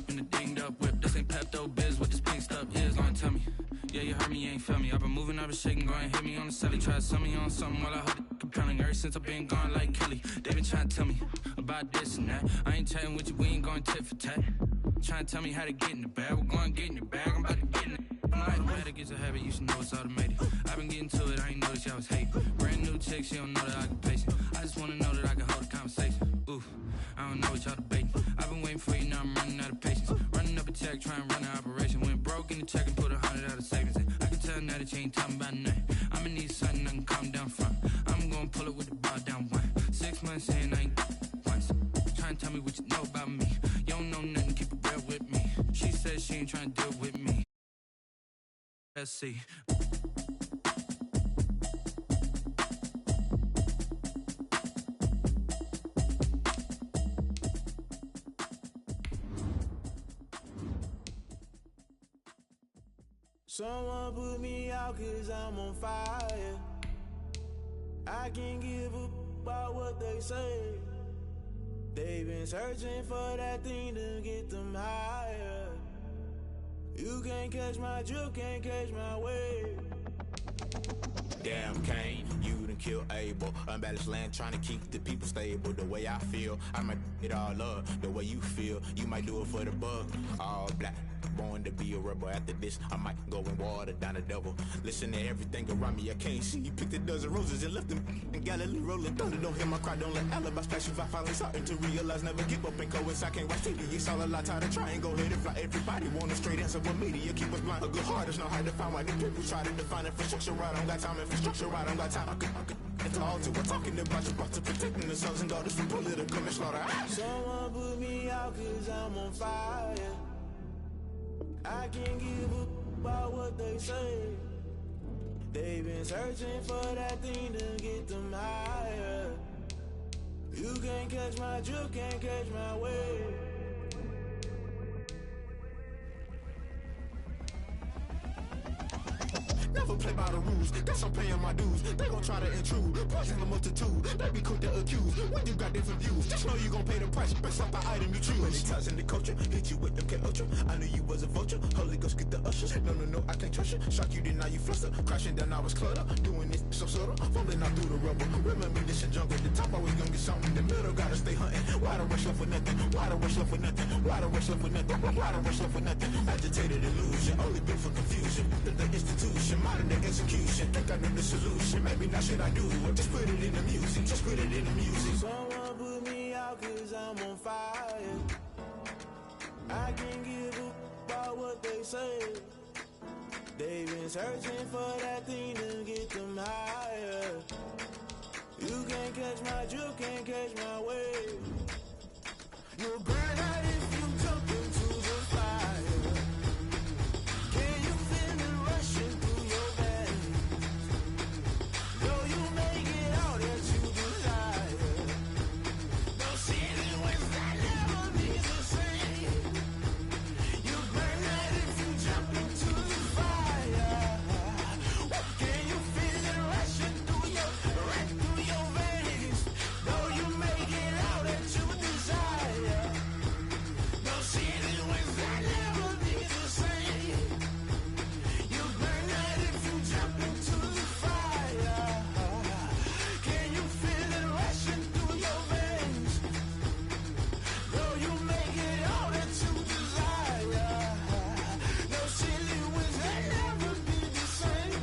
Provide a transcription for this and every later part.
up in the dinged up whip. This ain't Pepto Biz, what this pink stuff is. Long tell me, yeah, you heard me, you ain't feel me. I've been moving, I've been shaking, go and hit me on the celly. Try to sell me on something while I hold it compelling. Ever since I've been gone like Kelly, they been trying to tell me about this and that. I ain't chatting with you, we ain't going tit for tat. Trying to tell me how to get in the bag, we're going to get in the bag, I'm about to get in it. I'm automatic, it's a habit, you should know it's automated. I've been getting to it, I ain't noticed y'all was hating. Brand new chick, she don't know that I can pace it. I just wanna know that I can hold a conversation. Oof, I don't know what y'all debating. I've been waiting for you, now I'm running out of patience. Running up a check, trying to run an operation. Went broke in the check and put 100 out of savings in. I can tell now that you ain't talking about nothing. I'ma need something I can calm down from. I'm gonna pull it with the bar down one. 6 months in, I ain't once. Trying to tell me what you know about me. You don't know nothing, keep it real with me. She said she ain't trying to deal with me. Let's see. Someone put me out 'cause I'm on fire. I can't give up about what they say. They've been searching for that thing to get them higher. You can't catch my drift, can't catch my wave. Damn Kane, you done killed Abel. Unbalanced land trying to keep the people stable. The way I feel, I might it all up. The way you feel, you might do it for the bug. All black, born to be a rebel. After this, I might go and water down the devil. Listen to everything around me, I can't see. You picked a dozen roses and left them in Galilee rolling thunder. Don't hear my cry, don't let alibi splash you. I finally starting to realize, never give up and coincide. Can't watch TV, it's all a lot. Tired of trying, go ahead and fly. Everybody want a straight answer, but media keep us blind. A good heart is not hard to find. Why the people try to define infrastructure right? I don't got time, infrastructure right? I don't got time. I could it's all to we're talking about you, about to protecting the sons and daughters from political and slaughter. Someone put me out 'cause I'm on fire. I can't give up about what they say. They've been searching for that thing to get them higher. You can't catch my drift, can't catch my wave. Never play by the rules, guess I'm paying my dues. They gon' try to intrude, poison the multitude. They be quick to accuse, when you got different views. Just know you gon' pay the price, based off the item you choose. Many times in the culture, hit you with them K-Ultra. I knew you was a vulture, Holy Ghost get the ushers. No, I can't trust you. Shock you, then now you fluster. Crashing down, I was cluttered. Doing this so subtle, falling out through the rubble. Remember this and jungle, the top always gonna get something. The middle gotta stay hunting. Why the rush left for nothing? Why the rush left for nothing? Why the rush left for nothing? Why the rush left for nothing? Agitated illusion, only built for confusion. The institution, modern day execution. Think I know the solution, maybe not should I do it. Just put it in the music, just put it in the music. Someone put me out 'cause I'm on fire. I can't give up about what they say. They've been searching for that thing to get them higher. You can't catch my drift, can't catch my wave. You'll burn out if you jump into the fire. Can you feel it rushing through your veins? Though you make it out that you desire. No city was that never be the same. You burn out if you jump into the fire. Can you feel it rushing through your veins? Though you make it out that you desire. No city was that never be the same. You burn out if you jump into the fire. Can you feel it rushing through your veins? Though you make it all that you desire. No silly was that never be the same.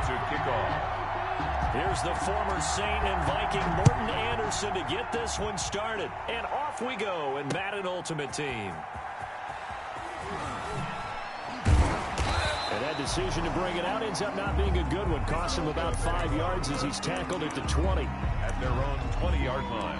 To kick off. Here's the former Saint and Viking Morton Anderson to get this one started. And off we go in Madden Ultimate Team. And that decision to bring it out ends up not being a good one. Costs him about 5 yards as he's tackled at the 20. At their own 20-yard line.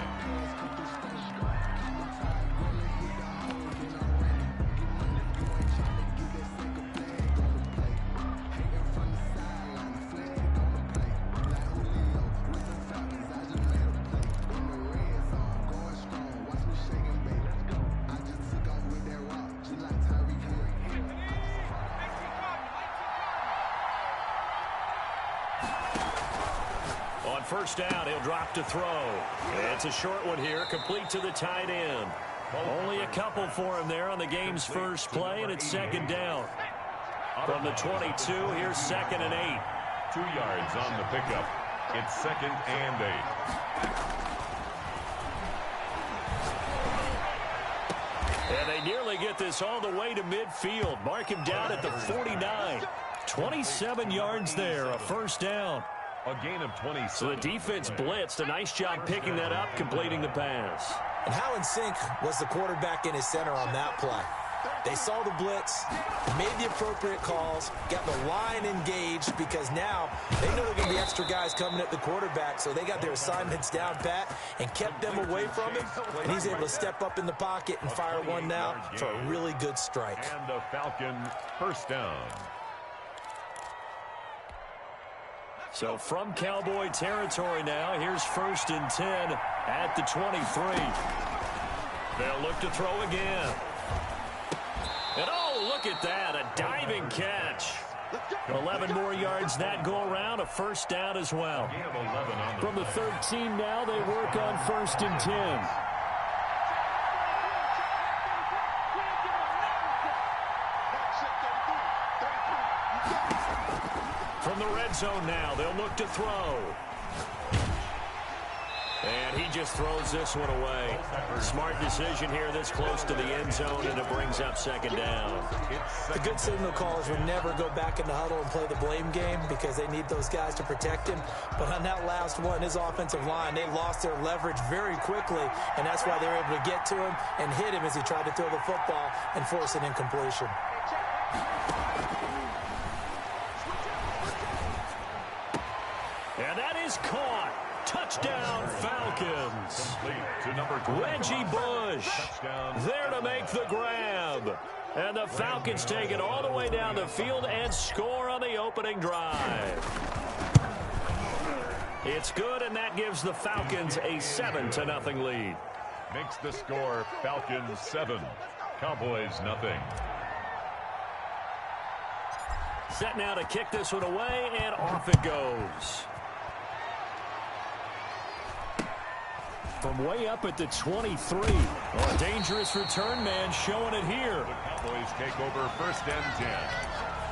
first down. He'll drop to throw. It's a short one here, complete to the tight end. Only a couple for him there on the game's first play, and it's second down. From the 22, here's 2nd and 8. 2 yards on the pickup. It's 2nd and 8. And they nearly get this all the way to midfield. Mark him down at the 49. 27 yards there, a first down. A gain of 20. So the defense blitzed. A nice job picking that up, completing the pass. And how in sync was the quarterback and his center on that play? They saw the blitz, made the appropriate calls, got the line engaged because now they know there are going to be extra guys coming at the quarterback, so they got their assignments down pat and kept them away from him, and he's able to step up in the pocket and fire one now for a really good strike. And the Falcon first down. So from Cowboy territory now, here's 1st and 10 at the 23. They'll look to throw again. And oh, look at that, a diving catch. 11 more yards that go around, a first down as well. From the 13 now, they work on 1st and 10. From the red zone now, they'll look to throw. And he just throws this one away. Smart decision here this close to the end zone, and it brings up 2nd down. The good signal callers would never go back in the huddle and play the blame game because they need those guys to protect him. But on that last one, his offensive line, they lost their leverage very quickly, and that's why they were able to get to him and hit him as he tried to throw the football and force an incompletion. And that is caught. Touchdown, Falcons. Reggie Bush there to make the grab. And the Falcons take it all the way down the field and score on the opening drive. It's good, and that gives the Falcons a 7-0 lead. Makes the score Falcons 7, Cowboys nothing. Set now to kick this one away, and off it goes. From way up at the 23. Oh, a dangerous return man showing it here. The Cowboys take over 1st and 10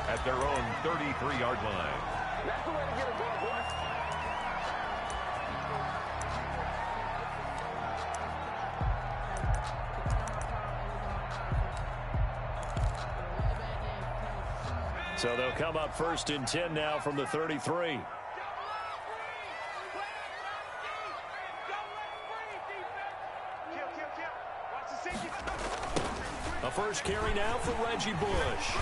at their own 33-yard line. That's the way to get it going, boy. So they'll come up 1st and 10 now from the 33. A first carry now for Reggie Bush.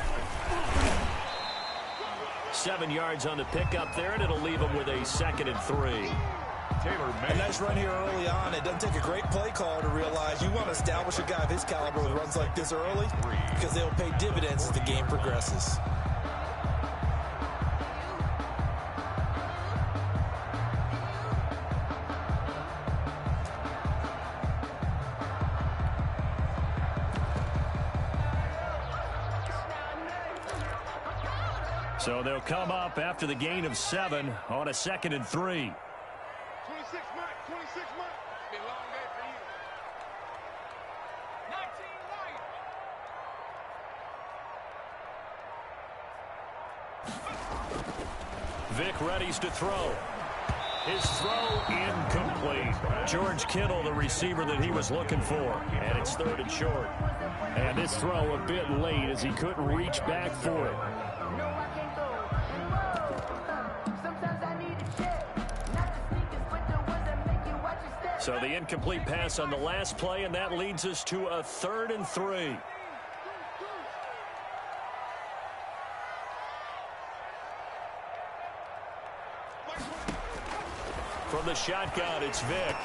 7 yards on the pickup there, and it'll leave him with a 2nd and 3. A nice run here early on. It doesn't take a great play caller to realize you want to establish a guy of his caliber with runs like this early because they'll pay dividends as the game progresses. So they'll come up after the gain of 7 on a 2nd and 3. 26 Mike, 26 Mike. Be a long day for you. 19 Mike. Vic readies to throw. His throw incomplete. George Kittle, the receiver that he was looking for. And it's 3rd and short. And this throw a bit late as he couldn't reach back for it. So the incomplete pass on the last play, and that leads us to a 3rd and 3. From the shotgun, it's Vic.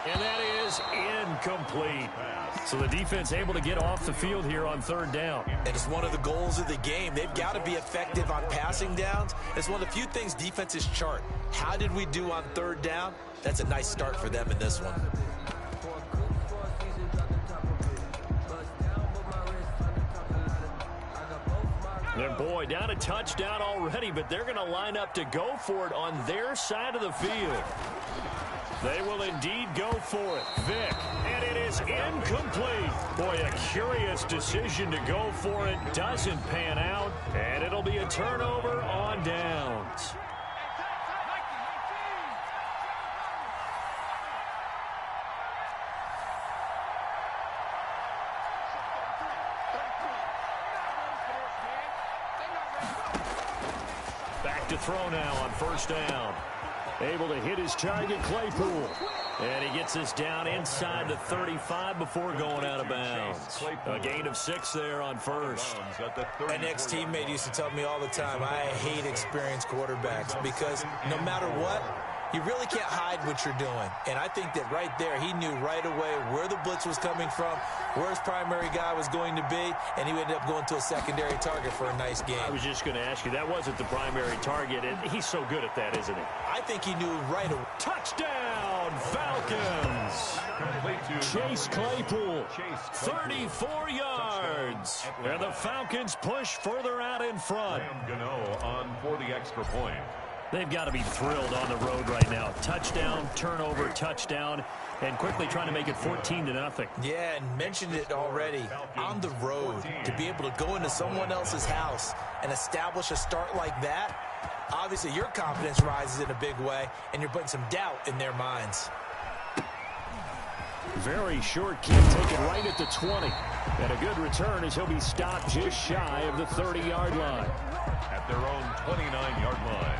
And that is incomplete. So the defense able to get off the field here on 3rd down. And it's one of the goals of the game. They've got to be effective on passing downs. It's one of the few things defenses chart. How did we do on 3rd down? That's a nice start for them in this one. They're Boy, down a touchdown already, but they're going to line up to go for it on their side of the field. They will indeed go for it. Vick, and it is incomplete. Boy, a curious decision to go for it. Doesn't pan out, and it'll be a turnover on downs. Back to throw now on first down. Able to hit his target, Claypool. And he gets us down inside the 35 before going out of bounds. A gain of 6 there on first. An ex-teammate used to tell me all the time, I hate experienced quarterbacks because no matter what, you really can't hide what you're doing. And I think that right there, he knew right away where the blitz was coming from, where his primary guy was going to be, and he ended up going to a secondary target for a nice game. I was just going to ask you, that wasn't the primary target, and he's so good at that, isn't he? I think he knew right away. Touchdown, Falcons! Chase Claypool, 34 yards. And the Falcons push further out in front. On for the extra point. They've got to be thrilled on the road right now. Touchdown, turnover, touchdown, and quickly trying to make it 14-0. Yeah, and mentioned it already. On the road, to be able to go into someone else's house and establish a start like that, obviously your confidence rises in a big way, and you're putting some doubt in their minds. Very short kick taken right at the 20. And a good return as he'll be stopped just shy of the 30-yard line. At their own 29-yard line.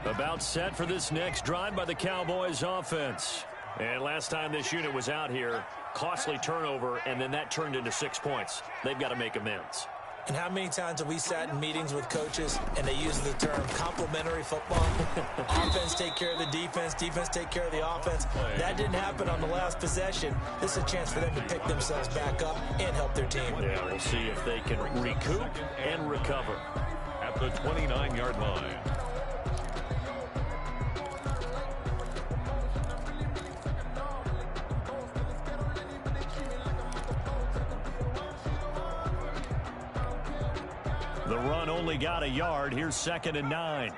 About set for this next drive by the Cowboys offense. And last time this unit was out here, costly turnover, and then that turned into 6 points. They've got to make amends. And how many times have we sat in meetings with coaches and they use the term complementary football? Offense take care of the defense, defense take care of the offense. That didn't happen on the last possession. This is a chance for them to pick themselves back up and help their team. Yeah, we'll see if they can recoup and recover. At the 29-yard line. The run only got a yard. Here's 2nd and 9.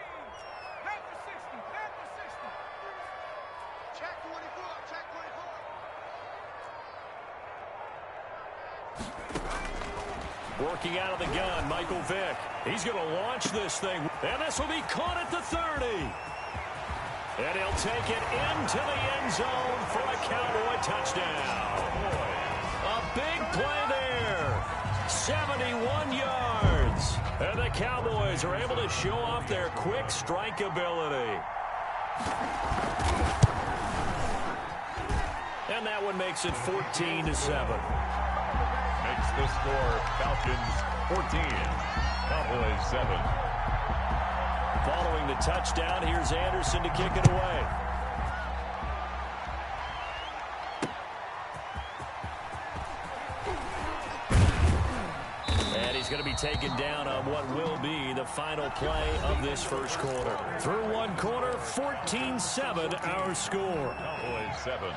Working out of the gun, Michael Vick. He's going to launch this thing. And this will be caught at the 30. And he'll take it into the end zone for a Cowboy touchdown. A big play there. 71 yards. And the Cowboys are able to show off their quick strike ability. And that one makes it 14-7. Makes the score Falcons 14, Cowboys 7. Following the touchdown, here's Anderson to kick it away. And he's going to be taken down on what will be the final play of this first quarter. Through one quarter, 14-7 our score. Cowboys 7.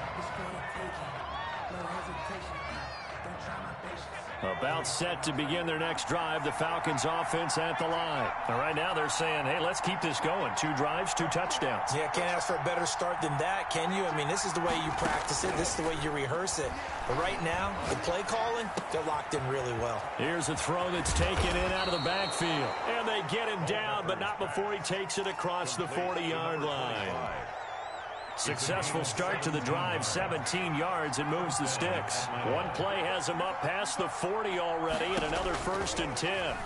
About set to begin their next drive, the Falcons offense at the line. And right now they're saying, hey, let's keep this going. 2 drives, 2 touchdowns. Yeah, can't ask for a better start than that, can you? I mean, this is the way you practice it. This is the way you rehearse it. But right now, the play calling, they're locked in really well. Here's a throw that's taken in out of the backfield. And they get him down, but not before he takes it across the 40-yard line. Successful start to the drive, 17 yards, and moves the sticks. One play has him up past the 40 already, and another 1st and 10.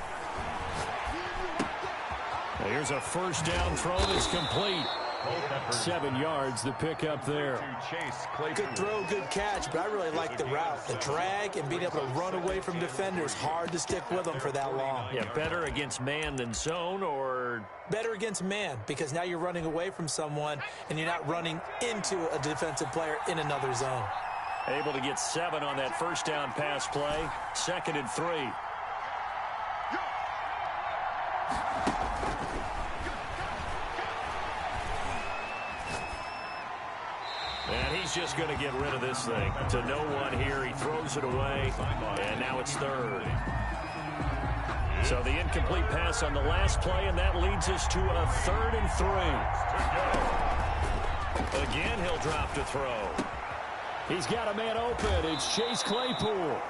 Here's a first down throw that's complete. 7 yards, the pickup there. Good throw, good catch, but I really like the route. The drag and being able to run away from defenders, hard to stick with them for that long. Yeah, better against man than zone, or? Better against man, because now you're running away from someone and you're not running into a defensive player in another zone. Able to get 7 on that first down pass play. 2nd and 3. And he's just going to get rid of this thing. To no one here. He throws it away. And now it's third. So the incomplete pass on the last play, and that leads us to a 3rd and 3. Again, he'll drop to throw. He's got a man open. It's Chase Claypool.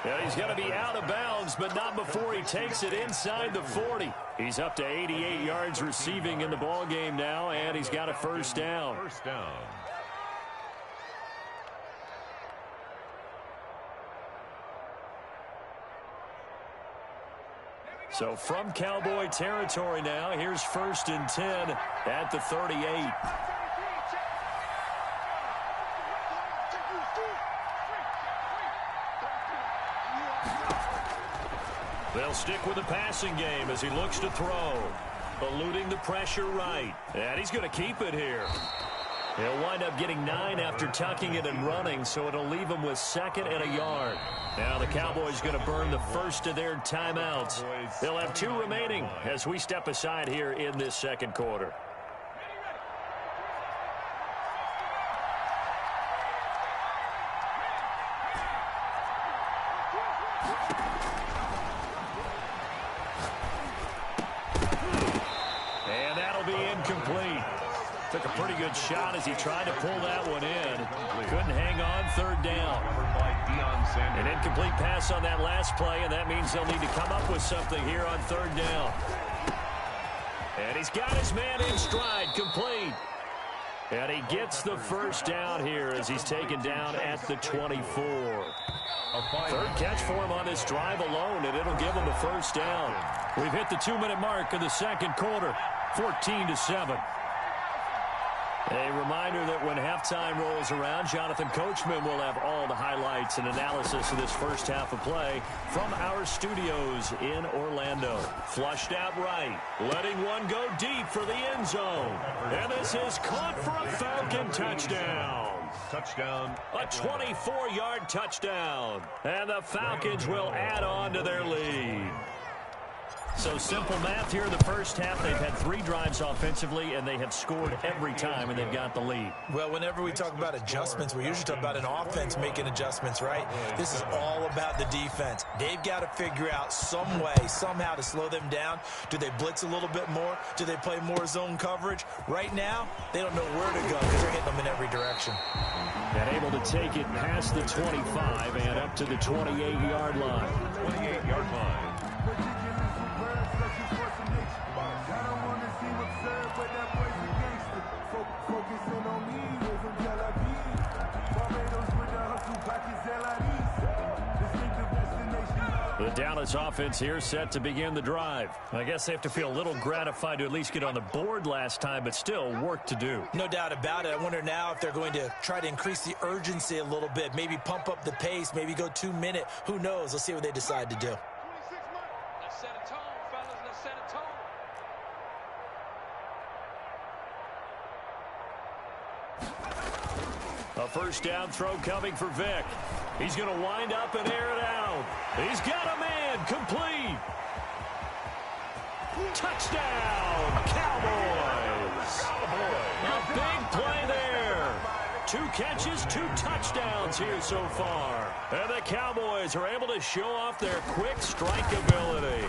Yeah, he's going to be out of bounds, but not before he takes it inside the 40. He's up to 88 yards receiving in the ballgame now, and he's got a first down. First down. So from Cowboy territory now, here's 1st and 10 at the 38. They'll stick with the passing game as he looks to throw. Eluding the pressure right. And he's going to keep it here. He'll wind up getting 9 after tucking it and running, so it'll leave him with 2nd and a yard. Now the Cowboys going to burn the first of their timeouts. They'll have 2 remaining as we step aside here in this second quarter. And that'll be incomplete. Took a pretty good shot as he tried to pull that one in. Couldn't hang on, 3rd down. An incomplete pass on that last play, and that means they'll need to come up with something here on 3rd down. And he's got his man in stride, complete. And he gets the first down here as he's taken down at the 24. 3rd catch for him on this drive alone, and it'll give him a first down. We've hit the 2-minute mark of the second quarter, 14-7. A reminder that when halftime rolls around, Jonathan Coachman will have all the highlights and analysis of this first half of play from our studios in Orlando. Flushed out right, letting one go deep for the end zone. And this is caught for a Falcon touchdown. Touchdown. A 24-yard touchdown. And the Falcons will add on to their lead. So simple math here in the first half. They've had 3 drives offensively, and they have scored every time, and they've got the lead. Well, whenever we talk about adjustments, we usually talk about an offense making adjustments, right? This is all about the defense. They've got to figure out some way, somehow to slow them down. Do they blitz a little bit more? Do they play more zone coverage? Right now, they don't know where to go because they're hitting them in every direction. And able to take it past the 25 and up to the 28-yard line. 28-yard line. The Dallas offense here set to begin the drive. I guess they have to feel a little gratified to at least get on the board last time, but still work to do. No doubt about it. I wonder now if they're going to try to increase the urgency a little bit, maybe pump up the pace, maybe go 2-minute. Who knows? Let's see what they decide to do. Let's set a tone, fellas. Let's set a tone. A first down throw coming for Vick. He's going to wind up and air it out. He's got a man, complete. Touchdown, Cowboys. A big play there. 2 catches, 2 touchdowns here so far. And the Cowboys are able to show off their quick strike ability.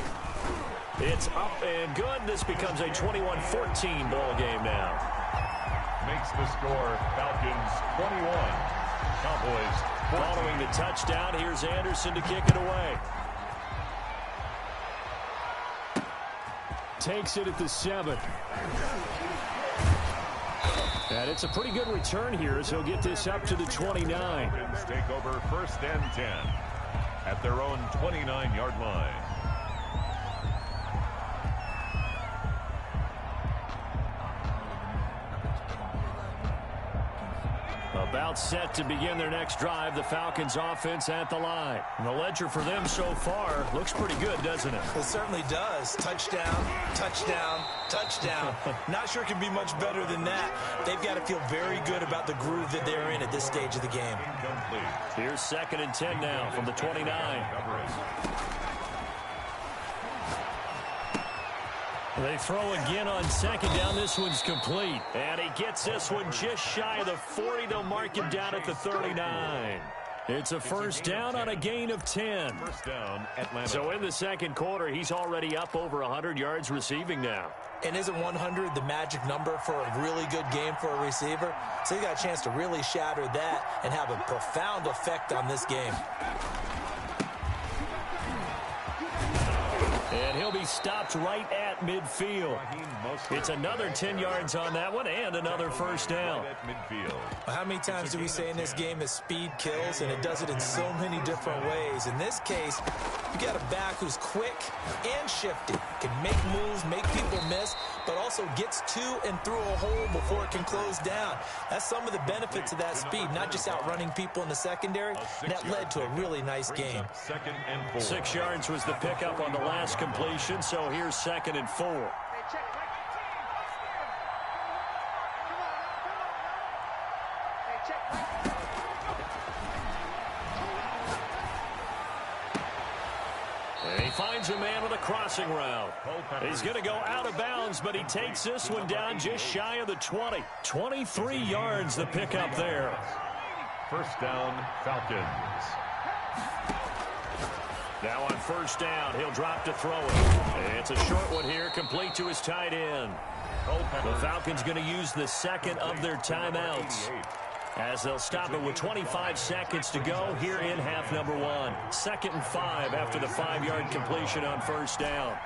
It's up and good. This becomes a 21-14 ball game now. Makes the score Falcons 21. Cowboys 14. Following the touchdown, here's Anderson to kick it away. Takes it at the 7. And it's a pretty good return here as he'll get this up to the 29. Falcons take over 1st and 10 at their own 29-yard line. About set to begin their next drive, the Falcons offense at the line. And the ledger for them so far looks pretty good, doesn't it? It certainly does. Touchdown, touchdown, touchdown. Not sure it can be much better than that. They've got to feel very good about the groove that they're in at this stage of the game. Incomplete. Here's 2nd and 10 now from the 29. They throw again on second down. This one's complete. And he gets this one just shy of the 40. They'll mark him down at the 39. It's a first down on a gain of 10. First down, Atlanta. So in the second quarter, he's already up over 100 yards receiving now. And isn't 100 the magic number for a really good game for a receiver? So he got a chance to really shatter that and have a profound effect on this game. And he'll be stopped right at midfield. It's another 10 yards on that one and another first down. How many times do we say in this game that speed kills, and it does it in so many different ways? In this case, you got a back who's quick and shifty, can make moves, make people miss, but also gets to and through a hole before it can close down. That's some of the benefits of that speed, not just outrunning people in the secondary, and that led to a really nice game. 6 yards was the pickup on the last completion, so here's 2nd and 4. And he finds a man with a crossing route. He's going to go out of bounds, but he takes this one down just shy of the 20. 23 yards the pickup there. First down, Falcons. Now on first down, he'll drop to throw it. It's a short one here, complete to his tight end. The Falcons going to use the second of their timeouts, as they'll stop it with 25 seconds to go here in half number 1. 2nd and 5 after the 5-yard completion on first down.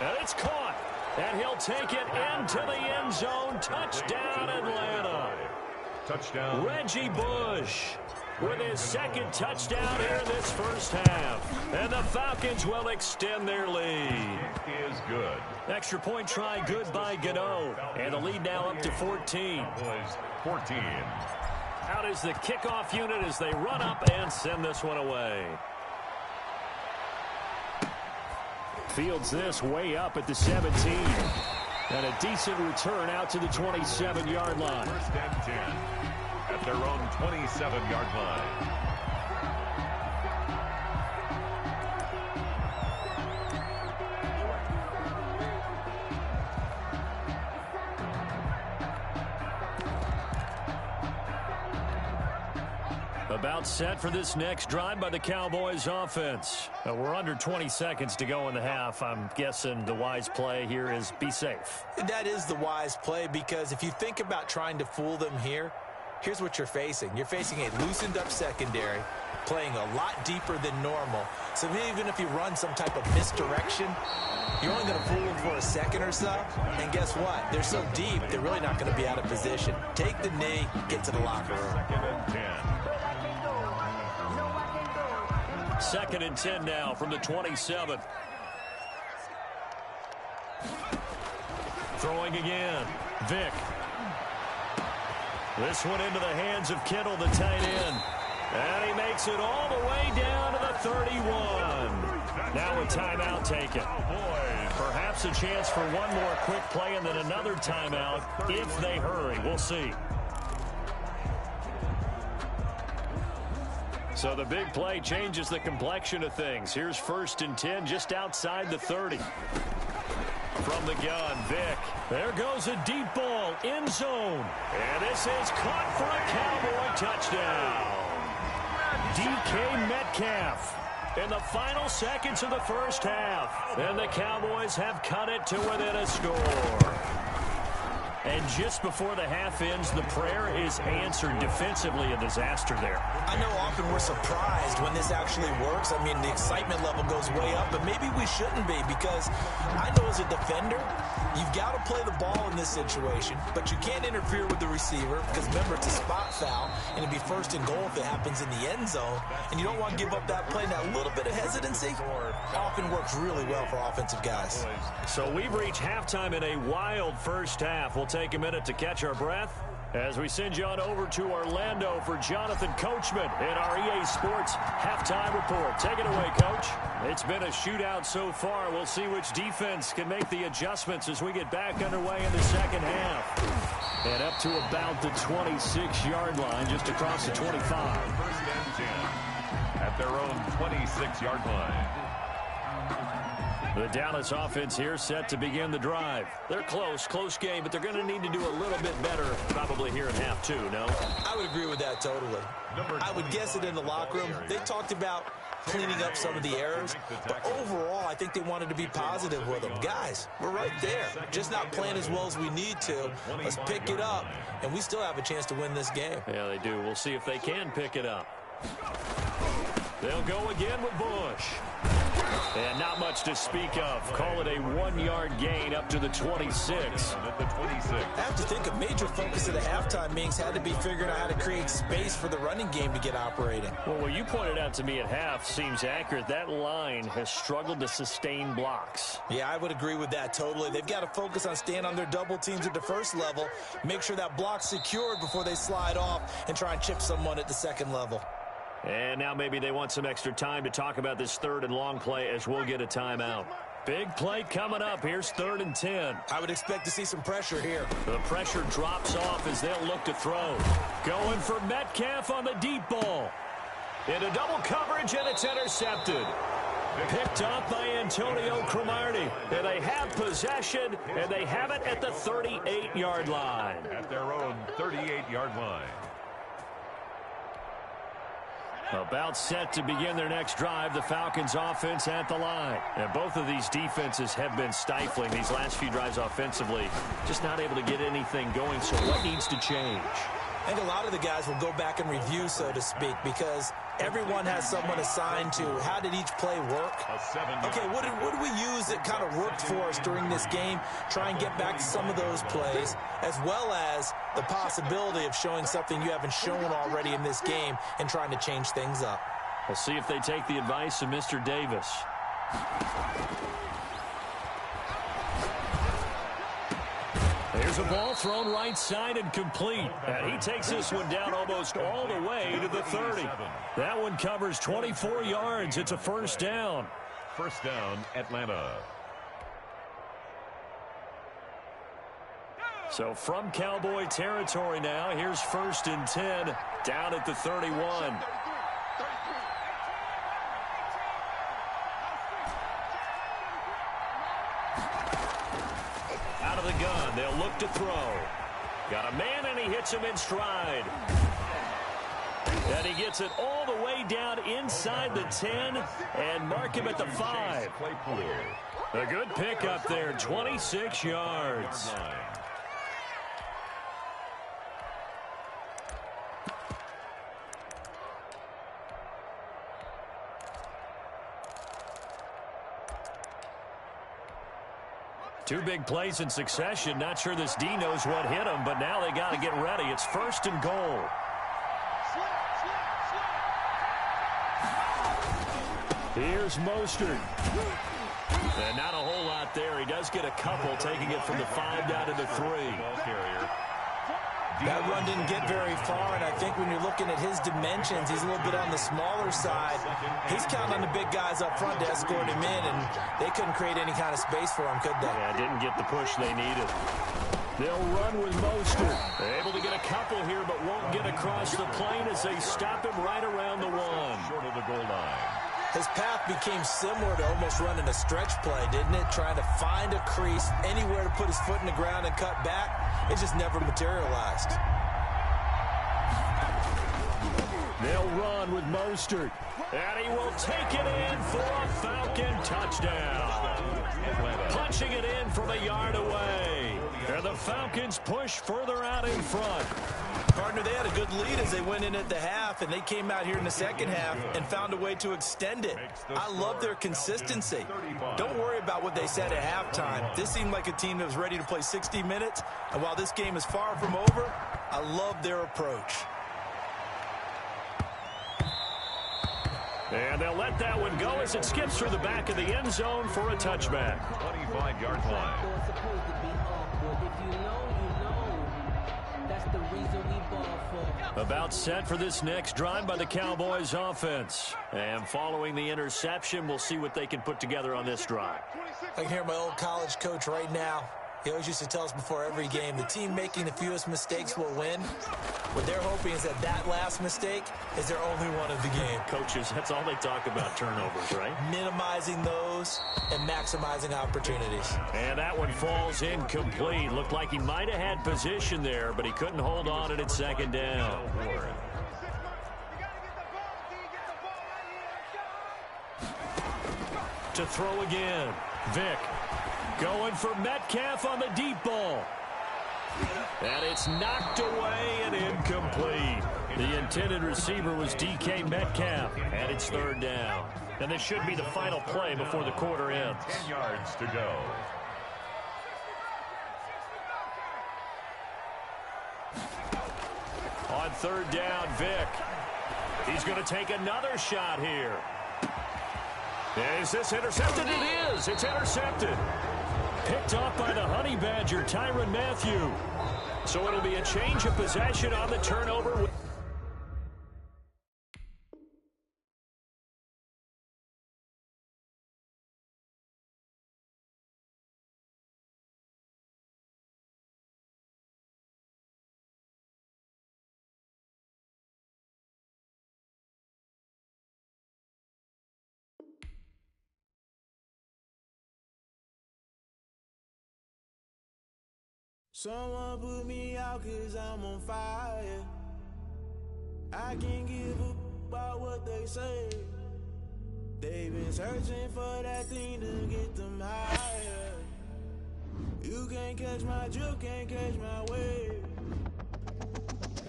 And it's caught. And he'll take it into the end zone. Touchdown, Atlanta. Touchdown. Reggie Bush with his 2nd touchdown here in this first half. And the Falcons will extend their lead. Is good. Extra point try good by Gano. And the lead now up to 14. 14. Out is the kickoff unit as they run up and send this one away. Fields this way up at the 17. And a decent return out to the 27-yard line. First and 10 at their own 27-yard line. About set for this next drive by the Cowboys offense. We're under 20 seconds to go in the half. I'm guessing the wise play here is be safe. That is the wise play, because if you think about trying to fool them here, here's what you're facing. You're facing a loosened up secondary, playing a lot deeper than normal. So even if you run some type of misdirection, you're only going to fool them for a second or so. And guess what? They're so deep, they're really not going to be out of position. Take the knee, get to the locker room. 2nd and 10. 2nd and 10 now from the 27. Throwing again. Vick. This one into the hands of Kittle, the tight end. And he makes it all the way down to the 31. Now a timeout taken. Perhaps a chance for one more quick play and then another timeout if they hurry. We'll see. So the big play changes the complexion of things. Here's 1st and 10 just outside the 30. From the gun, Vick. There goes a deep ball, end zone. And this is caught for a Cowboy touchdown. DK Metcalf in the final seconds of the first half. And the Cowboys have cut it to within a score. And just before the half ends, the prayer is answered. Defensively, a disaster there. I know often we're surprised when this actually works. I mean, the excitement level goes way up, but maybe we shouldn't be, because I know as a defender, you've got to play the ball in this situation, but you can't interfere with the receiver, because remember, it's a spot foul, and it'd be 1st and goal if it happens in the end zone, and you don't want to give up that play. That little bit of hesitancy often works really well for offensive guys. So we've reached halftime in a wild first half. We'll take a minute to catch our breath As we send you on over to Orlando for Jonathan Coachman in our EA Sports Halftime Report. Take it away, Coach. It's been a shootout so far. We'll see which defense can make the adjustments as we get back underway in the second half. And up to about the 26-yard line, just across the 25. First and 10 at their own 26-yard line. The Dallas offense here set to begin the drive. They're close game, but they're going to need to do a little bit better probably here in half two, no? I would agree with that totally. I would guess it in the locker room. They talked about cleaning up some of the errors, but overall, I think they wanted to be positive with them. Guys, we're right there. Just not playing as well as we need to. Let's pick it up, and we still have a chance to win this game. Yeah, they do. We'll see if they can pick it up. They'll go again with Bush. And not much to speak of. Call it a 1-yard gain up to the 26. I have to think a major focus of the halftime meetings had to be figuring out how to create space for the running game to get operating. Well, what you pointed out to me at half seems accurate. That line has struggled to sustain blocks. Yeah, I would agree with that totally. They've got to focus on staying on their double teams at the first level, make sure that block's secured before they slide off and try and chip someone at the second level. And now maybe they want some extra time to talk about this third and long play as we'll get a timeout. Big play coming up. Here's 3rd and 10. I would expect to see some pressure here. The pressure drops off as they'll look to throw. Going for Metcalf on the deep ball. Into double coverage, and it's intercepted. Picked up by Antonio Cromartie. And they have possession, and they have it at the 38-yard line. At their own 38-yard line. About set to begin their next drive, the Falcons offense at the line. And both of these defenses have been stifling these last few drives offensively. Just not able to get anything going, so what needs to change? I think a lot of the guys will go back and review, so to speak, because everyone has someone assigned to how did each play work. Okay, what did we use that kind of worked for us during this game? Try and get back to some of those plays, as well as the possibility of showing something you haven't shown already in this game and trying to change things up. We'll see if they take the advice of Mr. Davis. Here's a ball thrown right side and complete. And he takes this one down almost all the way to the 30. That one covers 24 yards. It's a first down. First down, Atlanta. So from Cowboy territory now, here's 1st and 10 down at the 31. Out of the gun, they'll look to throw. Got a man, and he hits him in stride. And he gets it all the way down inside the 10 and mark him at the 5. A good pickup there, 26 yards. Two big plays in succession. Not sure this D knows what hit him, but now they got to get ready. It's 1st and goal. Here's Mostert. And not a whole lot there. He does get a couple, taking it from the 5 down to the 3. That run didn't get very far, and I think when you're looking at his dimensions, he's a little bit on the smaller side. He's counting on the big guys up front to escort him in, and they couldn't create any kind of space for him, could they? Yeah, didn't get the push they needed. They'll run with Mostert. They're able to get a couple here, but won't get across the plane as they stop him right around the 1. Short of the goal line. His path became similar to almost running a stretch play, didn't it? Trying to find a crease, anywhere to put his foot in the ground and cut back. It just never materialized. They'll run with Mostert. And he will take it in for a Falcon touchdown. Punching it in from a yard away. And the Falcons push further out in front. Partner, they had a good lead as they went in at the half, and they came out here in the second half and found a way to extend it. I love their consistency. Don't worry about what they said at halftime. This seemed like a team that was ready to play 60 minutes, and while this game is far from over, I love their approach. And they'll let that one go as it skips through the back of the end zone for a touchback. 25-yard line. That's the reason we ball for. About set for this next drive by the Cowboys offense. And following the interception, we'll see what they can put together on this drive. I can hear my old college coach right now. He always used to tell us before every game, the team making the fewest mistakes will win. What they're hoping is that last mistake is their only one of the game. Coaches, that's all they talk about, turnovers, right? Minimizing those and maximizing opportunities. And that one falls incomplete. Looked like he might have had position there, but he couldn't hold on at second down. To throw again, Vick. Going for Metcalf on the deep ball. And it's knocked away and incomplete. The intended receiver was DK Metcalf, and it's third down. And this should be the final play before the quarter ends. 10 yards to go. On third down, Vick. He's going to take another shot here. Is this intercepted? It is. It's intercepted. Picked off by the Honey Badger, Tyrann Mathieu. So it'll be a change of possession on the turnover. Someone put me out 'cause I'm on fire. I can't give up about what they say. They've been searching for that thing to get them higher. You can't catch my drift, can't catch my wave.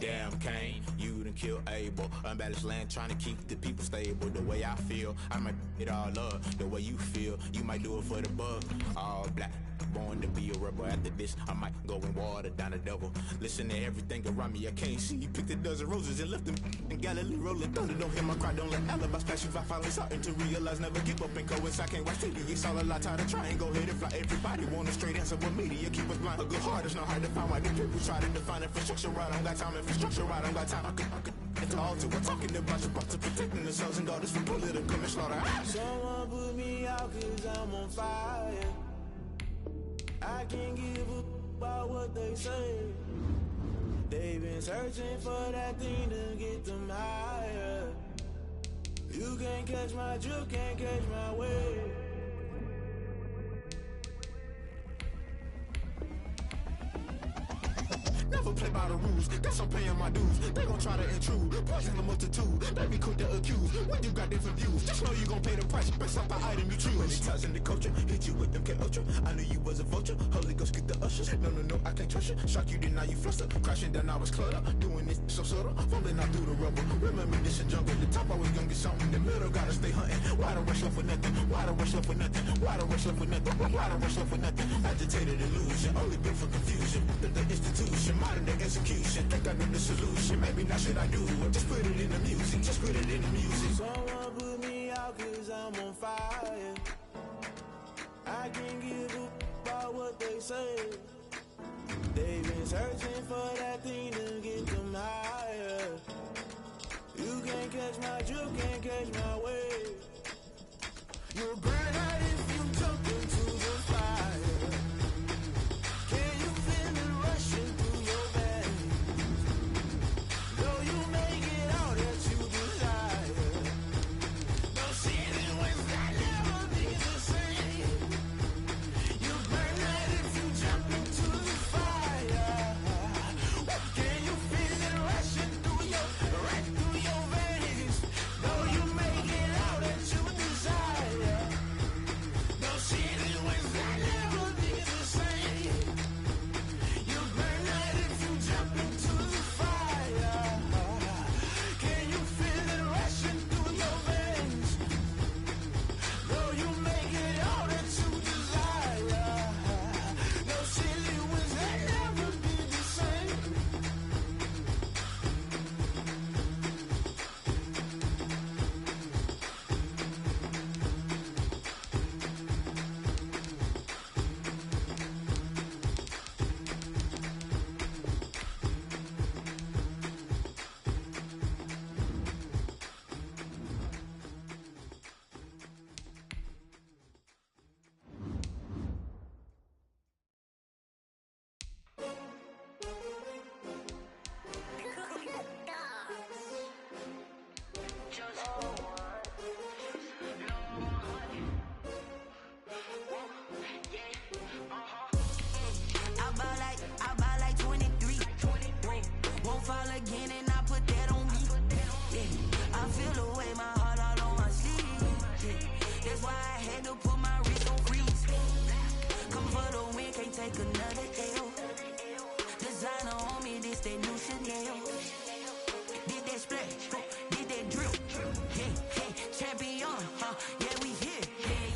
Damn, Kane, you done killed Abel. Unbalanced land, trying to keep the people stable. The way I feel, I might it all up. The way you feel, you might do it for the bug. All black, born to be a rebel. After this, I might go and water down the devil. Listen to everything around me, I can't see. Picked a dozen roses and left them in Galilee rolling thunder. Don't hear my cry, don't let alibis pass you. I finally starting to realize, never give up and go inside. Can't watch TV, it's all a lot. Tired of trying, go ahead and fly. Everybody want a straight answer, but media keep us blind. A good heart is not hard to find. Why the people try to define infrastructure right? I don't got time, infrastructure right? I don't got time. I could it's all to. We're talking about your to protecting the sons and daughters from political and slaughter. Someone put me out 'cause I'm on fire. I can't give up about what they say. They've been searching for that thing to get them higher. You can't catch my drift, can't catch my wave. Never play by the rules, guess I'm paying my dues. They gon' try to intrude, poison the multitude. They be quick to accuse, when you got different views. Just know you gon' pay the price, based off the item you choose. Many times in the culture, hit you with them K-Ultra. I knew you was a vulture, Holy Ghost get the ushers. No, I can't trust you, shock you, then now you fluster. Crashing down, I was cluttered, doing this so subtle. Falling out through the rubble, remember this a jungle. The top always gonna get something, the middle gotta stay hunting. Why the rush left with nothing, why the rush left with nothing, why the rush left with nothing, why the rush left with nothing. Agitated illusion, only built for confusion. The institution, modern day execution. Think I know the solution, maybe not should I do it. Just put it in the music, just put it in the music. Someone put me out 'cause I'm on fire. I can't give up about what they say. They've been searching for that thing to get them higher. You can't catch my drift, can't catch my wave. You'll burn out if you jump into the fire. Can you feel it rushing through your veins? Though you make it all that you desire. No ceiling was that never be the same. You burn out if you jump into the fire. Can you fall again and I put that on me. Yeah, I feel the way, my heart all on my sleeve. Yeah, that's why I had to put my wrist on freeze. Come for the win, can't take another L. Designer on me, this that new Chanel. Did that splash, did that drill. Yeah, champion, yeah, we here.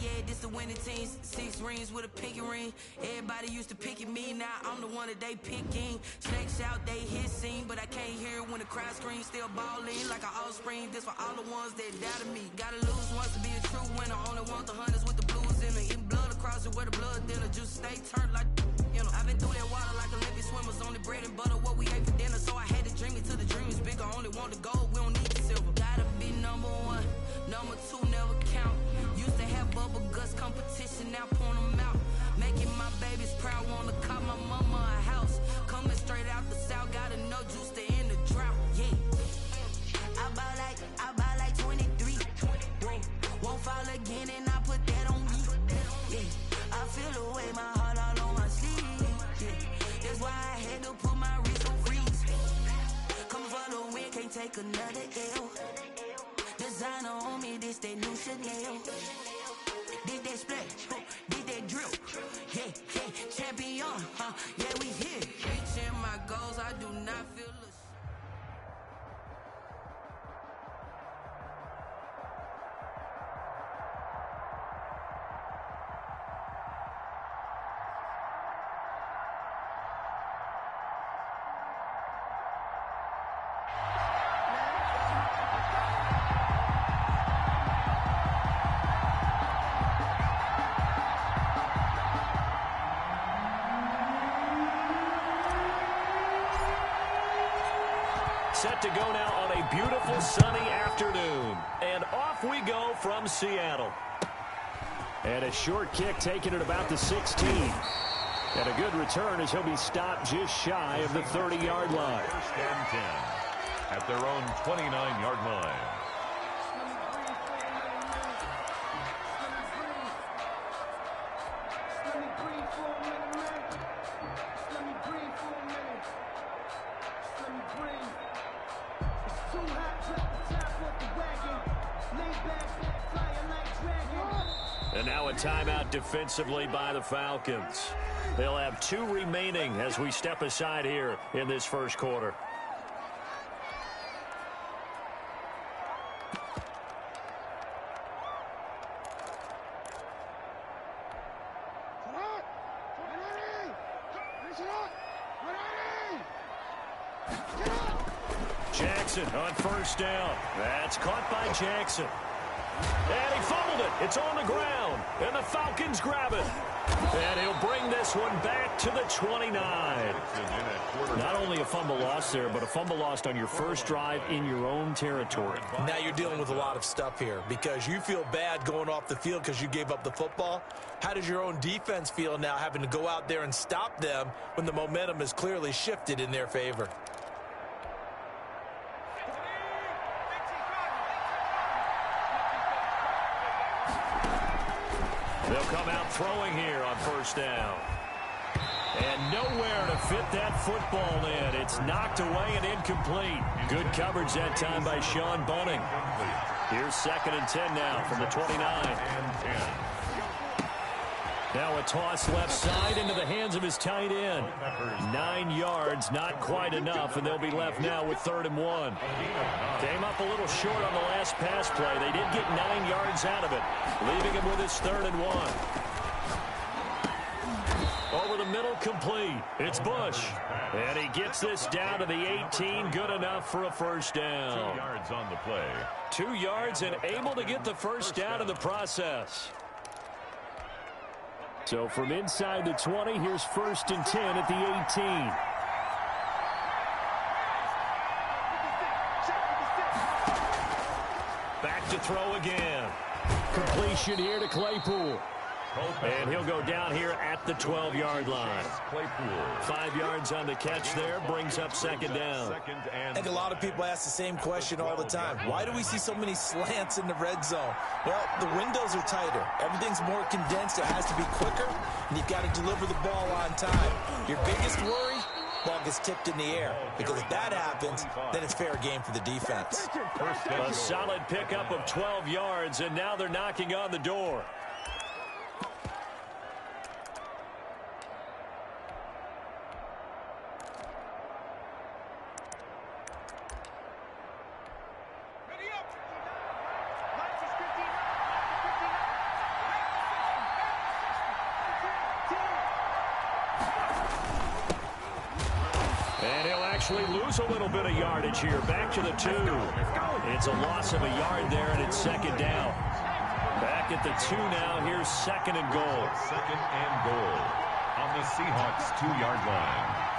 Yeah, this the winning team. 6 rings with a pinky ring. Everybody used to pick at me, now I'm the one that they picking. Snakes out, they hit scene, but I can't hear it when the crowd screams. Still balling like an offspring. This for all the ones that doubted me. Gotta lose once to be a true winner. Only want the hunters with the blues in it. Eating blood across it where the blood thinner. Juice stay turned like, you know. I've been through that water like Olympic swimmers. Only bread and butter, what we ate for dinner. So I had to dream it till the dream is bigger. Only want the gold, we don't need the silver. Gotta be number 1, number 2 never count. Used to have bubble guts competition, now point them out. Making my babies proud, wanna call my mama a house. Coming straight out the south, gotta know juice to end the drought. Yeah, I buy like 23. Won't fall again and I put that on me. Yeah, I feel the way, my heart all on my sleeve. Yeah, that's why I had to put my wrist on freeze. Coming for the win, can't take another L. Designer on me, this that new Chanel. Did that splash, did that drill. Yeah, champion, yeah, we here. Reaching my goals, I do not feel the Set to go now on a beautiful sunny afternoon. And off we go from Seattle. And a short kick taken at about the 16. And a good return as he'll be stopped just shy of the 30-yard line. First and 10 at their own 29-yard line. And now a timeout defensively by the Falcons. They'll have 2 remaining as we step aside here in this first quarter. Jackson on first down. That's caught by Jackson. And he fumbled it. It's on the ground. And the Falcons grab it. And he'll bring this one back to the 29. Not only a fumble loss there, but a fumble lost on your first drive in your own territory. Now you're dealing with a lot of stuff here because you feel bad going off the field because you gave up the football. How does your own defense feel now having to go out there and stop them when the momentum is clearly shifted in their favor? They'll come out throwing here on first down. And nowhere to fit that football in. It's knocked away and incomplete. Good coverage that time by Sean Bunning. Here's 2nd and 10 now from the 29. Now a toss left side into the hands of his tight end. 9 yards, not quite enough, and they'll be left now with 3rd and 1. Came up a little short on the last pass play. They did get 9 yards out of it, leaving him with his 3rd and 1. Over the middle, complete. It's Bush. And he gets this down to the 18. Good enough for a first down. 2 yards on the play. 2 yards and able to get the first down in the process. So from inside the 20, here's 1st and 10 at the 18. Back to throw again. Completion here to Claypool. And he'll go down here at the 12-yard line. 5 yards on the catch there, brings up 2nd down. I think a lot of people ask the same question all the time. Why do we see so many slants in the red zone? Well, the windows are tighter. Everything's more condensed. It has to be quicker, and you've got to deliver the ball on time. Your biggest worry? Ball gets tipped in the air. Because if that happens, happens, then it's fair game for the defense. A solid pickup of 12 yards, and now they're knocking on the door. Actually lose a little bit of yardage here. Back to the 2. It's a loss of a yard there, and it's second down. Back at the 2 now. Here's second and goal. Second and goal on the Seahawks 2-yard line.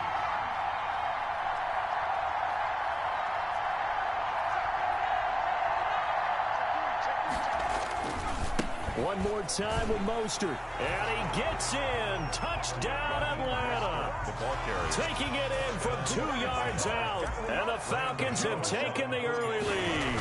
One more time with Mostert. And he gets in. Touchdown, Atlanta. The ball carrier taking it in from 2 yards out. And the Falcons have taken the early lead.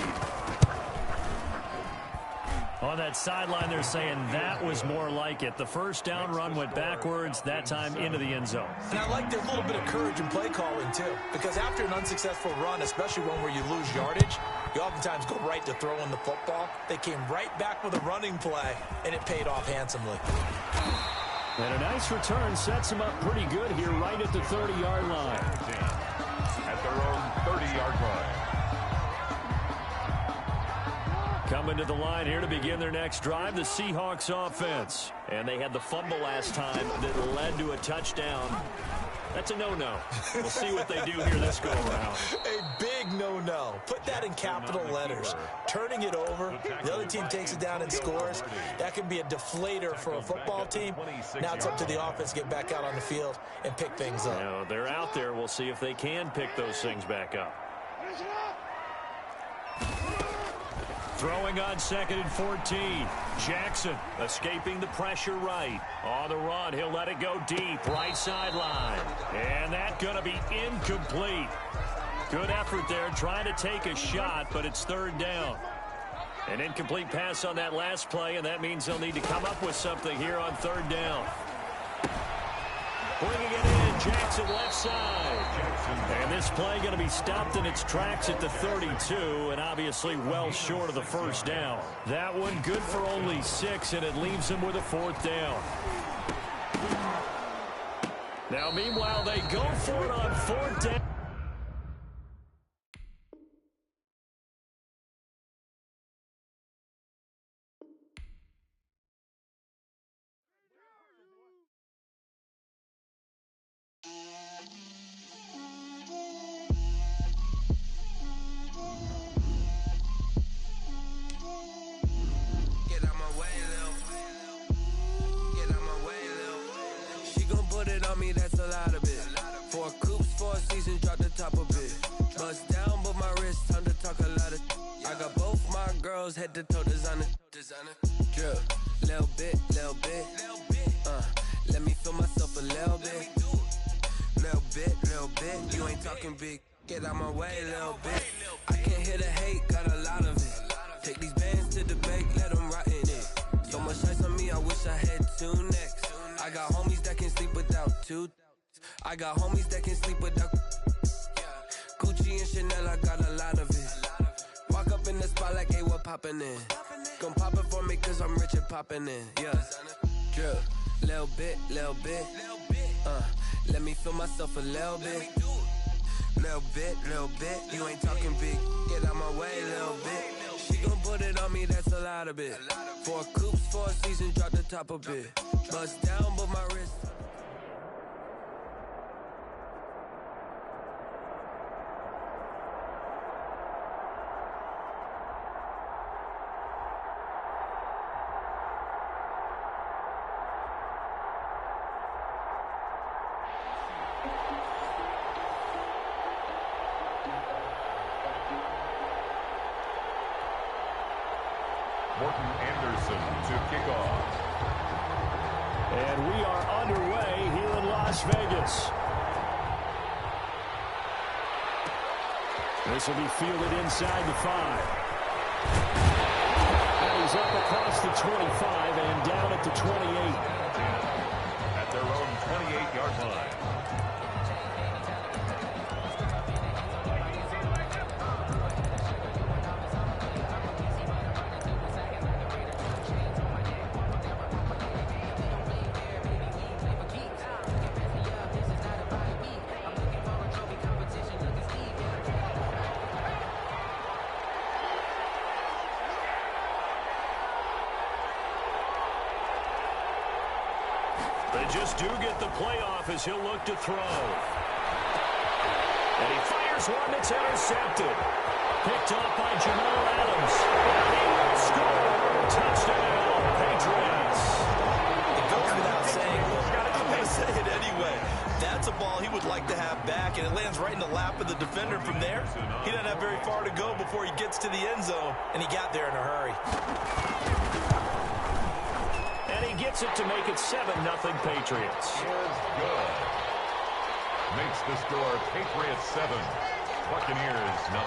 On that sideline, they're saying that was more like it. The first down run went backwards, that time into the end zone. And I like their little bit of courage in play calling, too. Because after an unsuccessful run, especially one where you lose yardage, you oftentimes go right to throwing the football. They came right back with a running play, and it paid off handsomely. And a nice return sets them up pretty good here right at the 30-yard line. At their own 30-yard line. Coming to the line here to begin their next drive, the Seahawks offense. And they had the fumble last time that led to a touchdown. That's a no-no. We'll see what they do here this go-around. A big no-no. Put that in capital letters. Turning it over, the other team takes it down and scores. That can be a deflator for a football team. Now it's up to the offense to get back out on the field and pick things up. You know, they're out there. We'll see if they can pick those things back up. Throwing on 2nd and 14. Jackson escaping the pressure right. On the run, he'll let it go deep. Right sideline. And that's going to be incomplete. Good effort there, trying to take a shot, but it's 3rd down. An incomplete pass on that last play, and that means they'll need to come up with something here on 3rd down. Bringing it in, Jackson left side. And this play going to be stopped in its tracks at the 32, and obviously well short of the first down. That one good for only 6, and it leaves them with a 4th down. Now, meanwhile, they go for it on 4th down. That's a lot of it. 4 coops, 4 seasons, drop the top of it. Bust down, but my wrist, time to talk a lot of. I got both my girls head to toe designer. Drip, little bit. Let me feel myself a little bit. Little bit. You ain't talking big. Get out my way, little bit. I can't hear the hate, got a lot of it. Take these bands to the bank, let them rot in it. So much ice on me, I wish I had 2 necks. I got homies that can sleep without 2. I got homies that can sleep without Gucci and Chanel, I got a lot of it. Walk up in the spot like, hey, what poppin' in? Gon' pop it for me cause I'm rich and poppin' in. Yeah, drip, little bit. Let me feel myself a little bit. Little bit. You ain't talking big. Get out my way, little bit. She gon' put it on me, that's a lot of it. 4 coops, 4 seasons, drop the top a bit. Bust down, but my wrist. Morton Anderson to kick off. And we are underway here in Las Vegas. This will be fielded inside the 5. And he's up across the 25 and down at the 28. At their own 28-yard line. just do get the playoff as he'll look to throw. And he fires one that's intercepted. Picked up by Jamal Adams. And he will score. Touchdown, Patriots. It goes without saying, I'm going to say it anyway. That's a ball he would like to have back, and it lands right in the lap of the defender from there. He doesn't have very far to go before he gets to the end zone, and he got there in a hurry. And he gets it to make it 7-0 Patriots. Good. Makes the score Patriots 7, Buccaneers 0.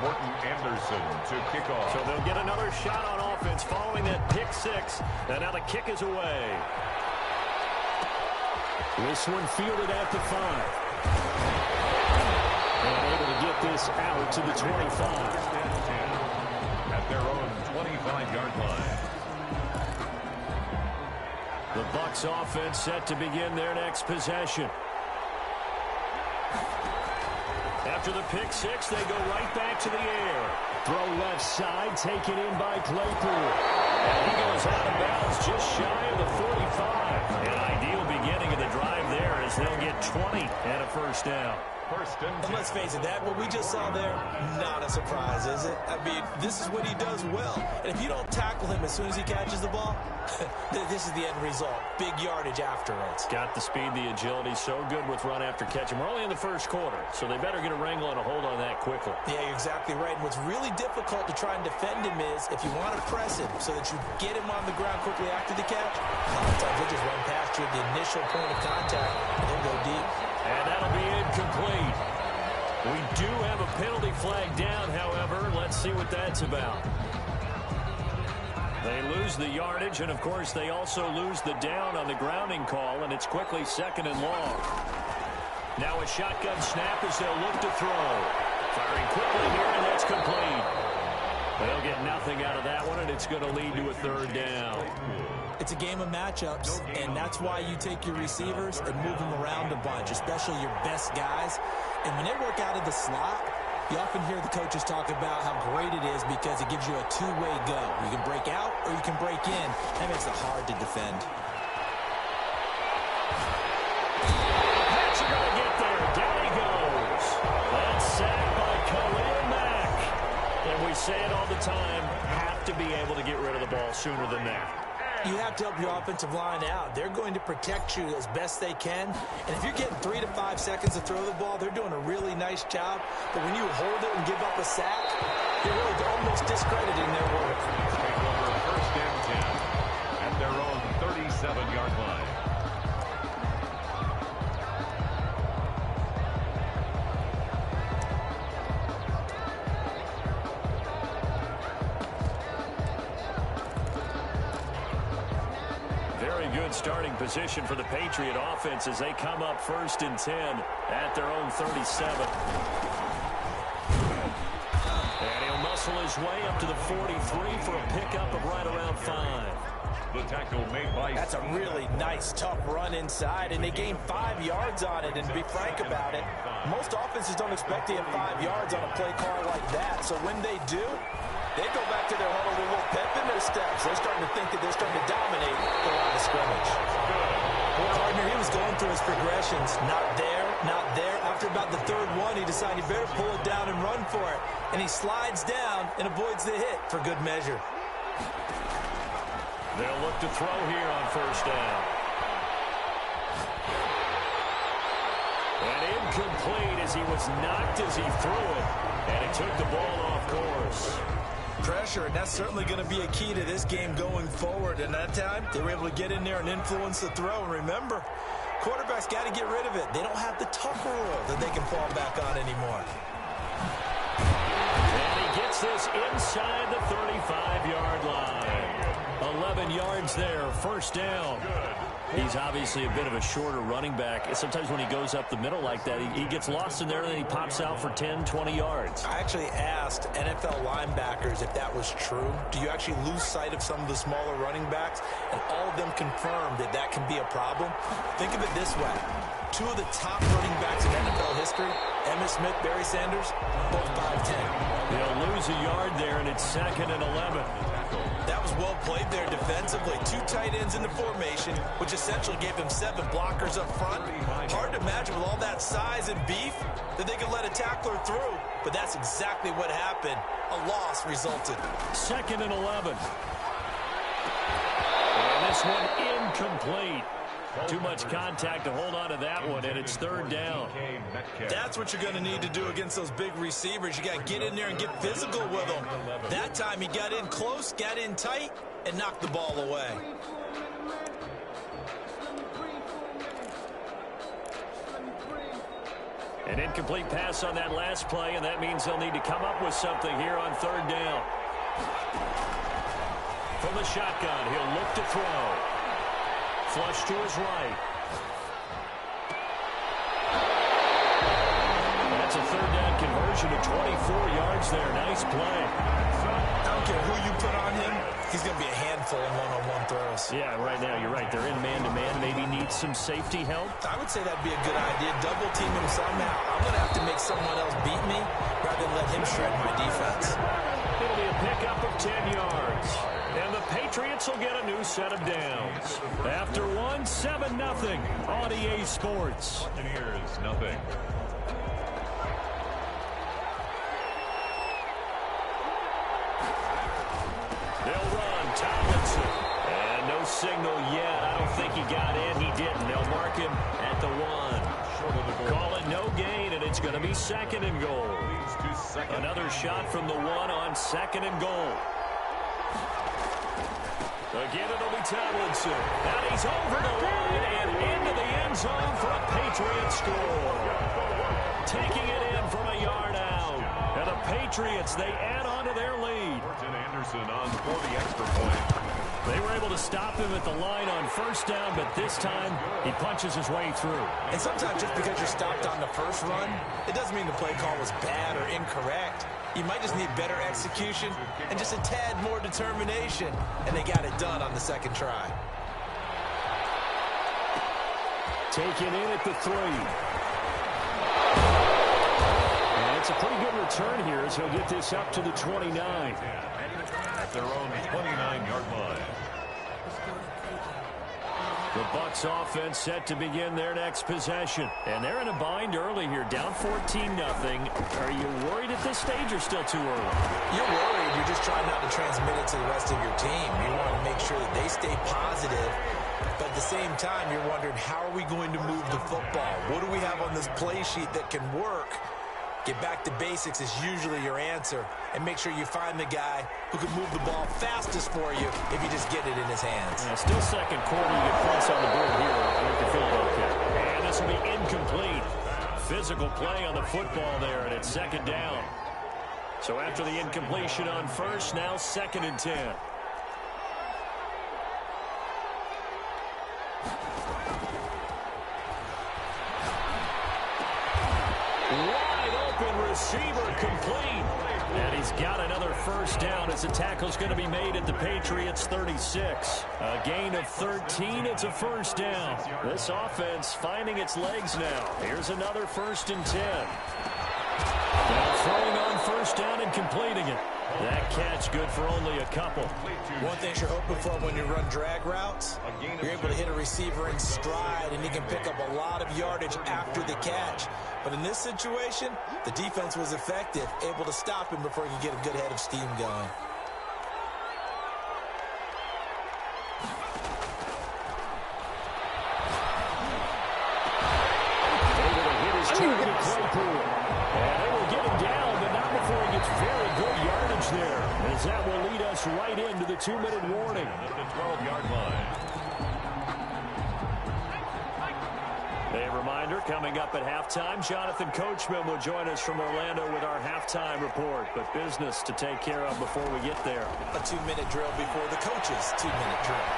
Morton Anderson to kick off. So they'll get another shot on offense following that pick six. And now the kick is away. This one fielded at the 5. And able to get this out to the 25. At their own 25-yard line. The Bucs offense set to begin their next possession. After the pick six, they go right back to the air. Throw left side, taken in by Claypool. And he goes out of bounds just shy of the 45. An ideal beginning of the drive there as they'll get 20 and a first down. And let's face it, that what we just saw there, not a surprise, is it? I mean, this is what he does well. And if you don't tackle him as soon as he catches the ball, this is the end result. Big yardage after it. Got the speed, the agility, so good with run after catch. And we're only in the first quarter, so they better get a wrangle and a hold on that quickly. Yeah, you're exactly right. And what's really difficult to try and defend him is if you want to press him so that you get him on the ground quickly after the catch, a lot of times they just run past you at the initial point of contact and then go deep. And that'll be incomplete. We do have a penalty flag down, however. Let's see what that's about. They lose the yardage, and, of course, they also lose the down on the grounding call, and it's quickly 2nd and long. Now a shotgun snap as they'll look to throw. Firing quickly here, and that's complete. They'll get nothing out of that one, and it's going to lead to a 3rd down. It's a game of matchups, and that's why you take your receivers and move them around a bunch, especially your best guys. And when they work out of the slot, you often hear the coaches talk about how great it is because it gives you a two-way go. You can break out or you can break in. That makes it hard to defend. Pats are going to get there. Down he goes. That's sacked by Khalil Mack. And we say it all the time, have to be able to get rid of the ball sooner than that. You have to help your offensive line out. They're going to protect you as best they can. And if you're getting 3 to 5 seconds to throw the ball, they're doing a really nice job. But when you hold it and give up a sack, you're really almost discrediting their work. Take over 1st and 10 at their own 37-yard line. Good starting position for the Patriot offense as they come up 1st and 10 at their own 37. And he'll muscle his way up to the 43 for a pickup of right around 5. The tackle made by... That's a really nice, tough run inside, and they gained 5 yards on it. And to be frank about it, most offenses don't expect to get 5 yards on a play call like that. So when they do, they go back to their huddle with a little pep in their steps. They're starting to think that they're starting to dominate the line of scrimmage. Well, partner, he was going through his progressions. Not there, not there. After about the 3rd one, he decided he better pull it down and run for it. And he slides down and avoids the hit for good measure. They'll look to throw here on 1st down. And incomplete as he was knocked as he threw it. And he took the ball off course. Pressure, and that's certainly going to be a key to this game going forward. And that time, they were able to get in there and influence the throw. And remember, quarterbacks got to get rid of it. They don't have the Tucker rule that they can fall back on anymore. And he gets this inside the 35-yard line. 11 yards there, 1st down. He's obviously a bit of a shorter running back. Sometimes when he goes up the middle like that, he gets lost in there and then he pops out for 10, 20 yards. I actually asked NFL linebackers if that was true. Do you actually lose sight of some of the smaller running backs? And all of them confirmed that that can be a problem. Think of it this way. Two of the top running backs in NFL history, Emmitt Smith, Barry Sanders, both 5'10". They'll lose a yard there, and it's 2nd and 11. That was well played there defensively. 2 tight ends in the formation, which essentially gave them 7 blockers up front. Hard to imagine with all that size and beef that they could let a tackler through, but that's exactly what happened. A loss resulted. 2nd and 11. And this one incomplete. Too much contact to hold on to that one, and it's 3rd down. That's what you're going to need to do against those big receivers. You got to get in there and get physical with them. That time he got in close, got in tight, and knocked the ball away. An incomplete pass on that last play, and that means they'll need to come up with something here on 3rd down. From the shotgun, he'll look to throw. Flush to his right. That's a 3rd down conversion to 24 yards there. Nice play. I don't care who you put on him. He's going to be a handful in one-on-one throws. Yeah, right now you're right. They're in man-to-man. Maybe need some safety help. I would say that'd be a good idea. Double team him somehow. I'm going to have to make someone else beat me rather than let him shred my defense. It'll be a pickup of 10 yards. And the Patriots will get a new set of downs. After one, 7-0 on EA Sports. Buccaneers, nothing. They'll run. Tomlinson. And no signal yet. I don't think he got in. He didn't. They'll mark him at the 1. Call it no gain, and it's going to be 2nd and goal. Another shot from the 1 on 2nd and goal. Again, it'll be Tomlinson. And he's over the line and into the end zone for a Patriot score. Taking it in from a yard out. And the Patriots, they add on to their lead. Anderson on for the extra point. They were able to stop him at the line on 1st down, but this time he punches his way through. And sometimes just because you're stopped on the first run, it doesn't mean the play call was bad or incorrect. You might just need better execution and just a tad more determination, and they got it done on the 2nd try. Taken in at the 3. And it's a pretty good return here as he'll get this up to the 29. At their own 29-yard line. The Bucs offense set to begin their next possession. And they're in a bind early here, down 14-0. Are you worried at this stage or still too early? You're worried. You're just trying not to transmit it to the rest of your team. You want to make sure that they stay positive. But at the same time, you're wondering, how are we going to move the football? What do we have on this play sheet that can work? Get back to basics is usually your answer. And make sure you find the guy who can move the ball fastest for you if you just get it in his hands. Yeah, still 2nd quarter. You get points on the board here. You can feel it okay. And this will be incomplete. Physical play on the football there, and it's 2nd down. So after the incompletion on 1st, now 2nd and 10. Wide open receiver complete. And he's got another 1st down as the tackle's going to be made at the Patriots 36. A gain of 13. It's a 1st down. This offense finding its legs now. Here's another 1st and 10. Now throwing on 1st down and completing it. That catch good for only a couple. One thing you're hoping for when you run drag routes, you're able to hit a receiver in stride, and he can pick up a lot of yardage after the catch. But in this situation, the defense was effective, able to stop him before he could get a good head of steam going. Able to hit his target, Claypool. And they will get him down, but not before he gets very good yardage there, as that will lead us right into the 2-minute warning. At the 12-yard line. A reminder, coming up at halftime, Jonathan Coachman will join us from Orlando with our halftime report. But business to take care of before we get there. A 2-minute drill before the coach's 2-minute drill.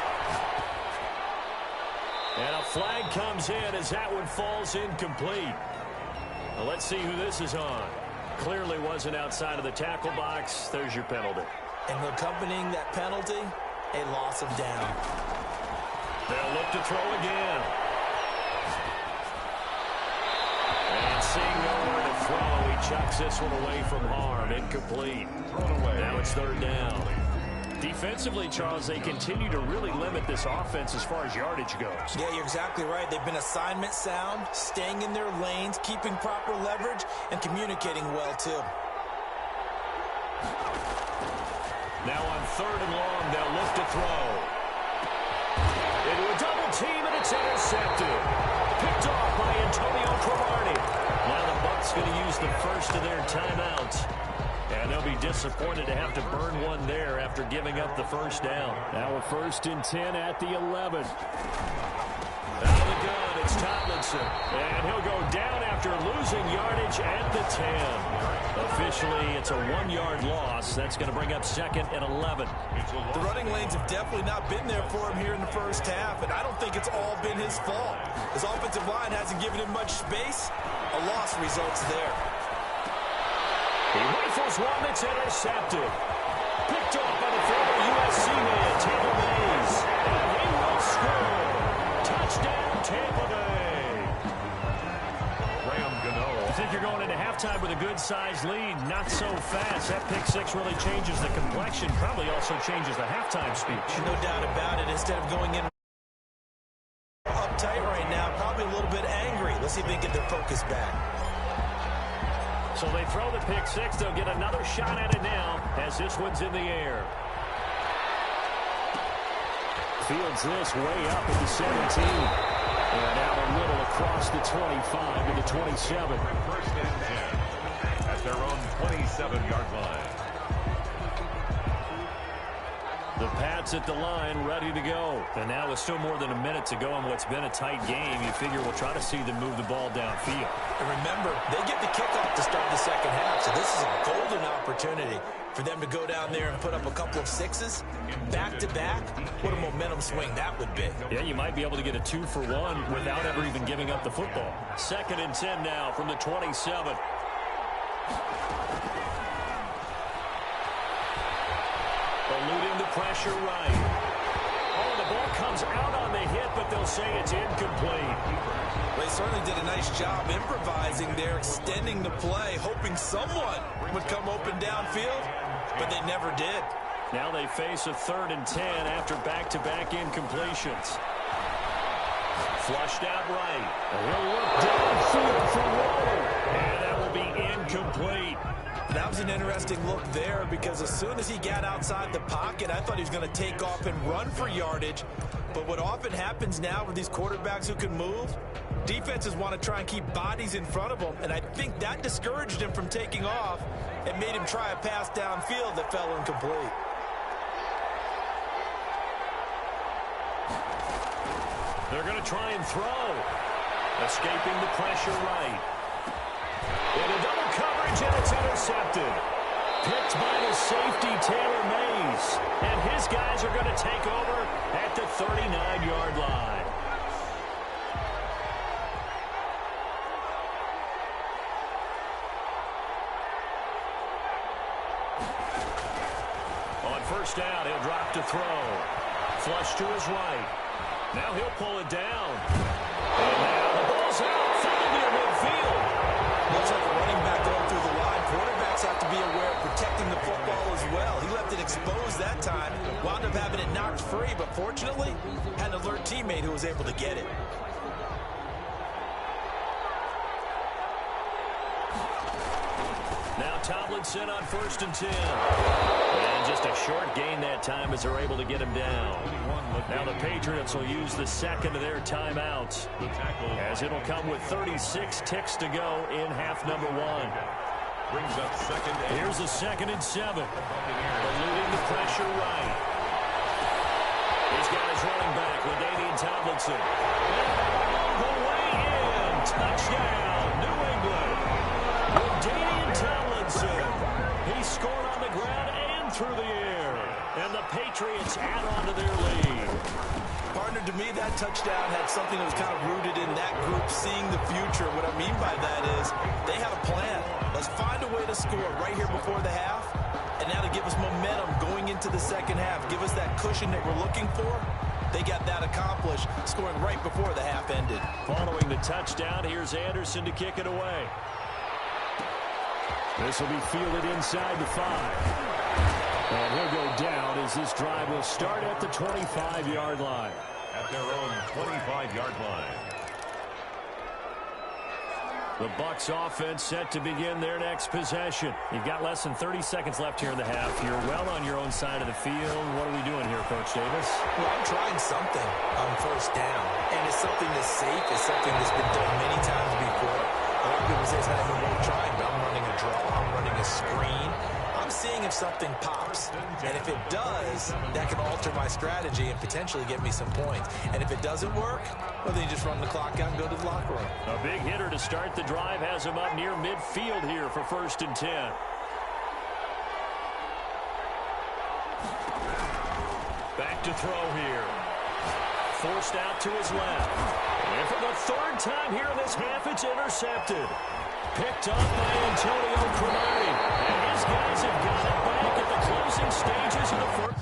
And a flag comes in as that one falls incomplete. Well, let's see who this is on. Clearly wasn't outside of the tackle box. There's your penalty. And accompanying that penalty, a loss of down. They'll look to throw again. Seeing nowhere to throw, he chucks this one away from harm. Incomplete. Now it's third down. Defensively, Charles, they continue to really limit this offense as far as yardage goes. Yeah, you're exactly right. They've been assignment sound, staying in their lanes, keeping proper leverage, and communicating well, too. Now on third and long, they'll look to throw. Into a double team, and it's intercepted. Picked off by Antonio Cromartie. Now the Bucs going to use the first of their timeouts. And they'll be disappointed to have to burn one there after giving up the first down. Now a 1st and 10 at the 11. Out of the gun, it's Tomlinson. And he'll go down after losing yardage at the 10. Officially, it's a 1-yard loss. That's going to bring up 2nd and 11. The running lanes have definitely not been there for him here in the first half, and I don't think it's all been his fault. His offensive line hasn't given him much space. A loss results there. He rifles one that's intercepted. Picked off by the former USC man, Tampa Mays. And he will score. Touchdown, Tampa Bay. Graham Gano. I think you're going into halftime with a good-sized lead. Not so fast. That pick six really changes the complexion. Probably also changes the halftime speech. No doubt about it. Instead of going in uptight right now, probably a little bit angry. Let's see if they can get their focus back. So they throw the pick six. They'll get another shot at it now as this one's in the air. Fields this way up at the 17. And out a little across the 25 to the 27. 1st and 10 at their own 27-yard line. The Pats at the line, ready to go. And now with still more than a minute to go in what's been a tight game, you figure we'll try to see them move the ball downfield. And remember, they get the kickoff to start the second half, so this is a golden opportunity for them to go down there and put up a couple of sixes back-to-back. What a momentum swing that would be. Yeah, you might be able to get a 2-for-1 without ever even giving up the football. 2nd and 10 now from the 27. Eluding the pressure right. Oh, the ball comes out on the hit, but they'll say it's incomplete. They certainly did a nice job improvising there, extending the play, hoping someone would come open downfield, but they never did. Now they face a 3rd and 10 after back-to-back incompletions. Flushed out right. And he'll look downfield for Rowe. And that will be incomplete. That was an interesting look there because as soon as he got outside the pocket, I thought he was going to take off and run for yardage. But what often happens now with these quarterbacks who can move, defenses want to try and keep bodies in front of them, and I think that discouraged him from taking off and made him try a pass downfield that fell incomplete. They're going to try and throw. Escaping the pressure right. In a double coverage, and it's intercepted. Picked by the safety, Taylor Mays. And his guys are going to take over at the 39-yard line. On 1st down, he'll drop to throw. Flush to his right. Now he'll pull it down. And now the ball's out, falling near midfield. Looks like a running back going through the line. Quarterbacks have to be aware of protecting the football as well. He left it exposed that time. Wound up having it knocked free, but fortunately, had an alert teammate who was able to get it. Now Tomlinson on 1st and 10. And just a short gain that time as they're able to get him down. Now the Patriots will use the 2nd of their timeouts, as it'll come with 36 ticks to go in half number 1. Brings up 2nd and 8. Here's a 2nd and 7. Eluding the pressure right. He's got his running back with Damian Tomlinson. And all the way in. Touchdown, New England. With Damian Tomlinson. He scored on the ground and through the air. And the Patriots add on to their lead. Partner, to me, that touchdown had something that was kind of rooted in that group seeing the future. What I mean by that is they had a plan. Let's find a way to score right here before the half. And now to give us momentum going into the second half. Give us that cushion that we're looking for. they got that accomplished, scoring right before the half ended. Following the touchdown, here's Anderson to kick it away. This will be fielded inside the 5. And he'll go down as this drive will start at the 25-yard line. At their own 25-yard line. The Bucs offense set to begin their next possession. You've got less than 30 seconds left here in the half. You're well on your own side of the field. What are we doing here, Coach Davis? Well, I'm trying something on first down. And it's something that's safe. It's something that's been done many times before. A lot of people say it's not even worth trying, but I'm running a draw. I'm running a screen. I'm seeing if something pops. And if it does, that can alter my strategy and potentially get me some points. And if it doesn't work, well, then you just run the clock out and go to the locker room. A big hitter to start the drive has him up near midfield here for 1st and 10. Back to throw here. Forced out to his left. And for the 3rd time here in this half, it's intercepted. Picked up by Antonio Cromartie. And his guys have got it back at the closing stages of the 1st.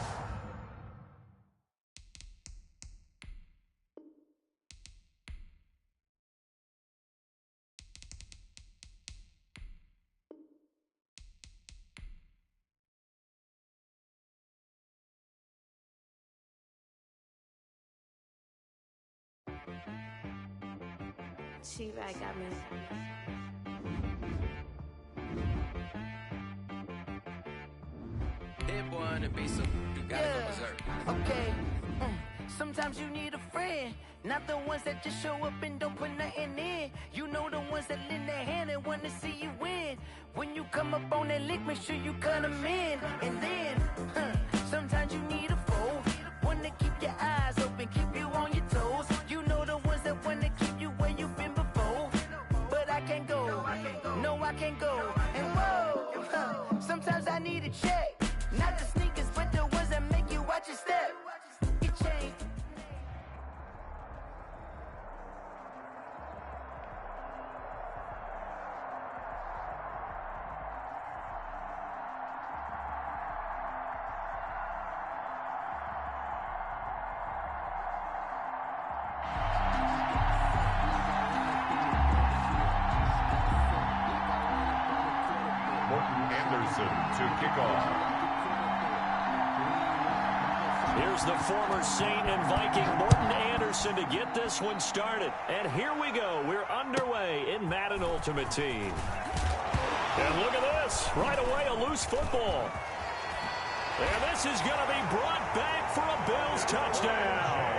She-Rag got me. That boy on the beat, so you gotta go berserk. Okay. Sometimes you need a friend, not the ones that just show up and don't put nothing in. You know the ones that lend their hand and want to see you win. When you come up on that lick, make sure you cut them in. And then, sometimes you need a foe, one to keep your eyes open, keep you on your toes. You know the ones that want to keep you where you've been before. But I can't go, no I can't go. And whoa, sometimes I need a check. Not the sneakers, but the ones that make you watch your step. It changed. Anderson to kick off. Here's the former Saint and Viking Morton Anderson to get this one started. And here we go. We're underway in Madden Ultimate Team. And look at this. Right away, a loose football. And this is going to be brought back for a Bills touchdown.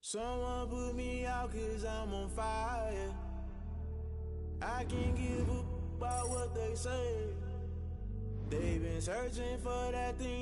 Someone put me out 'cause I'm on fire. I can't give up about what they say. They've been searching for that thing